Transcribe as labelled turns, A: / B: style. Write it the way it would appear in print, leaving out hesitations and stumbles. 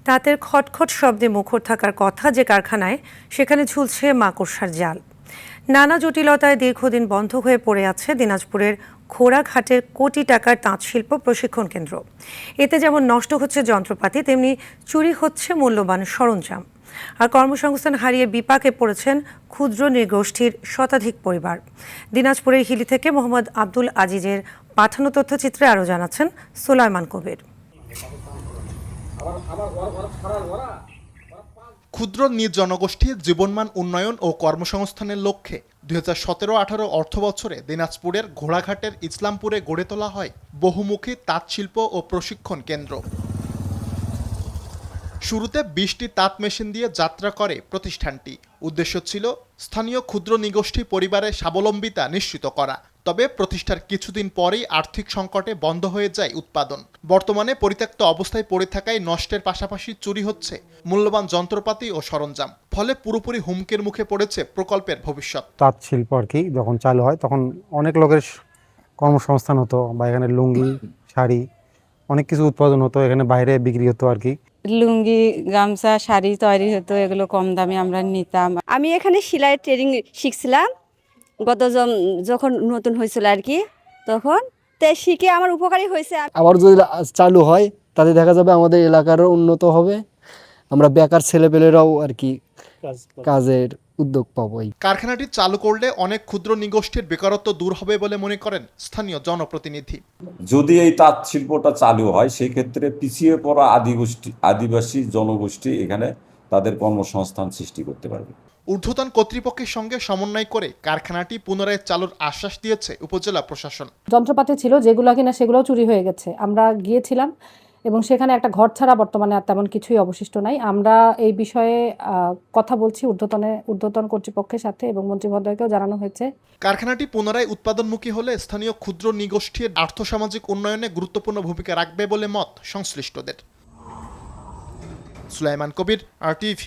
A: তাঁতের খটখট শব্দে মুখর থাকার কথা যে কারখানায়, সেখানে ঝুলছে মাকড়সার জাল। নানা জটিলতায় দীর্ঘদিন বন্ধ হয়ে পড়ে আছে দিনাজপুরের ঘোড়াঘাটের কোটি টাকার তাঁত শিল্প প্রশিক্ষণ কেন্দ্র। এতে যেমন নষ্ট হচ্ছে যন্ত্রপাতি, তেমনি চুরি হচ্ছে মূল্যবান সরঞ্জাম। আর কর্মসংস্থান হারিয়ে বিপাকে পড়েছেন ক্ষুদ্র নৃগোষ্ঠীর শতাধিক পরিবার। দিনাজপুরের হিলি থেকে মোহাম্মদ আব্দুল আজিজের পাঠানো তথ্যচিত্রে আরও জানাচ্ছেন সুলাইমান কবির।
B: ক্ষুদ্র নিজ জনগোষ্ঠীর জীবনমান উন্নয়ন ও কর্মসংস্থানের লক্ষ্যে 2017-18 অর্থ বছরে দিনাজপুরের ঘোড়াঘাটের ইসলামপুরে গড়ে তোলা হয় বহুমুখী তাঁত শিল্প ও প্রশিক্ষণ কেন্দ্র। শুরুতে 20টি তাঁত মেশিন দিয়ে যাত্রা করে প্রতিষ্ঠানটি। উদ্দেশ্য ছিল স্থানীয় ক্ষুদ্র নৃগোষ্ঠী পরিবারের স্বাবলম্বিতা নিশ্চিত করা। তবে প্রতিষ্ঠার কিছুদিন পরেই আর্থিক সংকটে বন্ধ হয়ে যায় উৎপাদন। বর্তমানে পরিত্যক্ত অবস্থায় পড়ে থাকায় নষ্টের পাশাপাশি চুরি হচ্ছে মূল্যবান যন্ত্রপাতি ও সরঞ্জাম। ফলে পুরোপুরি হুমকির মুখে পড়েছে প্রকল্পের ভবিষ্যৎ।
C: তাঁত শিল্প আর কি যখন চালু হয় তখন অনেক লোকের কর্মসংস্থান হতো, বা এখানে লুঙ্গি, শাড়ি অনেক কিছু উৎপাদন হতো, এখানে বাইরে বিক্রি হতো আর কি।
D: লুঙ্গি, গামছা, শাড়ি তৈরি হতো, এগুলো কম দামে আমরা নিতাম।
E: আমি এখানে সেলাই ট্রেনিং শিখছিলাম যখন নতুন হয়েছিল আর কি, তখন শিখে আমার উপকারী হয়েছে।
F: আবার যদি চালু হয় তাতে দেখা যাবে আমাদের এলাকারও উন্নত হবে, আমরা বেকার ছেলেপেলেরাও আর কি কাজের উদ্যোগ পাবো।
B: কারখানাটি চালু করলে অনেক ক্ষুদ্র নৃগোষ্ঠীর বেকারত্ব দূর হবে বলে মনে করেন স্থানীয় জনপ্রতিনিধি।
G: যদি এই তাঁত শিল্পটা চালু হয় সেই ক্ষেত্রে পিছিয়ে পড়া আদিবাসী জনগোষ্ঠী এখানে তাদের কর্মসংস্থান সৃষ্টি করতে পারবে।
B: ঊর্ধ্বতন কর্তৃপক্ষের সঙ্গে সমন্বয় করে কারখানাটি পুনরায় চালুর আশ্বাস দিয়েছে উপজেলা প্রশাসন।
H: যন্ত্রপাতি ছিল যেগুলো কিনা সেগুলোও চুরি হয়ে গেছে। আমরা গিয়েছিলাম এবং সেখানে একটা ঘর ছাড়া বর্তমানে আর তেমন কিছুই অবশিষ্ট নাই। আমরা এই বিষয়ে কথা বলছি ঊর্ধ্বতন কর্তৃপক্ষের সাথে এবং মন্ত্রী মহোদয়কেও জানানো হয়েছে।
B: কারখানাটি পুনরায় উৎপাদনমুখী হলে স্থানীয় ক্ষুদ্র নৃগোষ্ঠীর আর্থসামাজিক উন্নয়নে গুরুত্বপূর্ণ ভূমিকা রাখবে বলে মত সংশ্লিষ্টদের। সুলাইমান কবির, RTV।